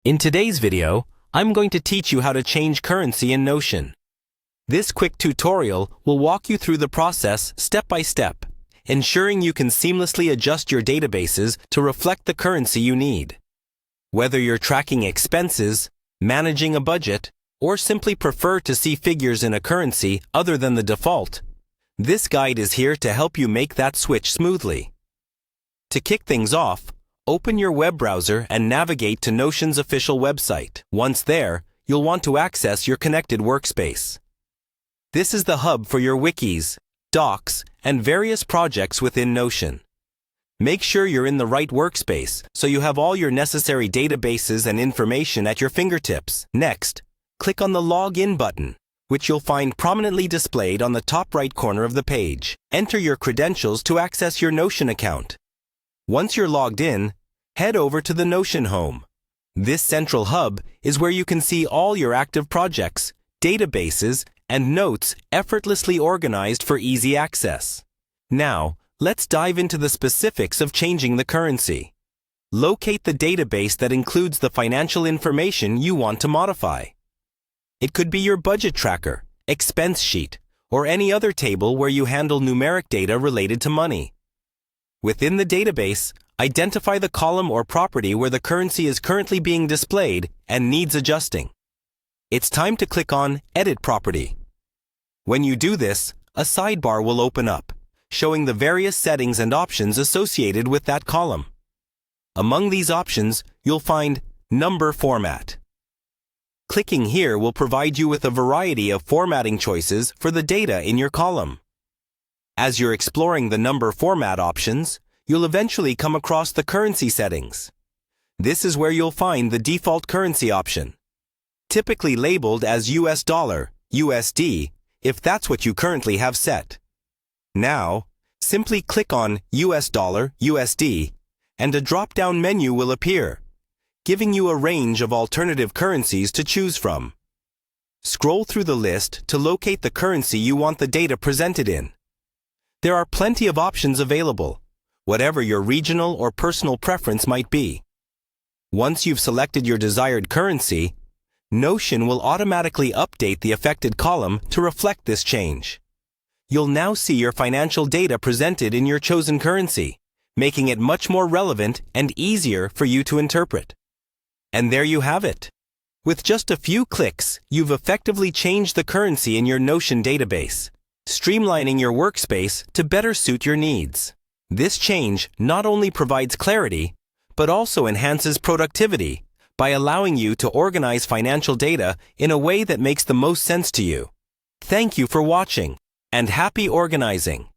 In today's video, I'm going to teach you how to change currency in Notion. This quick tutorial will walk you through the process step by step, ensuring you can seamlessly adjust your databases to reflect the currency you need. Whether you're tracking expenses, managing a budget, or simply prefer to see figures in a currency other than the default, this guide is here to help you make that switch smoothly. To kick things off, open your web browser and navigate to Notion's official website. Once there, you'll want to access your connected workspace. This is the hub for your wikis, docs, and various projects within Notion. Make sure you're in the right workspace so you have all your necessary databases and information at your fingertips. Next, click on the Login button, which you'll find prominently displayed on the top right corner of the page. Enter your credentials to access your Notion account. Once you're logged in, head over to the Notion home. This central hub is where you can see all your active projects, databases, and notes effortlessly organized for easy access. Now, let's dive into the specifics of changing the currency. Locate the database that includes the financial information you want to modify. It could be your budget tracker, expense sheet, or any other table where you handle numeric data related to money. Within the database, identify the column or property where the currency is currently being displayed and needs adjusting. It's time to click on Edit Property. When you do this, a sidebar will open up, showing the various settings and options associated with that column. Among these options, you'll find Number Format. Clicking here will provide you with a variety of formatting choices for the data in your column. As you're exploring the number format options, you'll eventually come across the currency settings. This is where you'll find the default currency option, typically labeled as US dollar, USD, if that's what you currently have set. Now, simply click on US dollar, USD, and a drop-down menu will appear, giving you a range of alternative currencies to choose from. Scroll through the list to locate the currency you want the data presented in. There are plenty of options available, whatever your regional or personal preference might be. Once you've selected your desired currency, Notion will automatically update the affected column to reflect this change. You'll now see your financial data presented in your chosen currency, making it much more relevant and easier for you to interpret. And there you have it. With just a few clicks, you've effectively changed the currency in your Notion database, streamlining your workspace to better suit your needs. This change not only provides clarity, but also enhances productivity by allowing you to organize financial data in a way that makes the most sense to you. Thank you for watching, and happy organizing!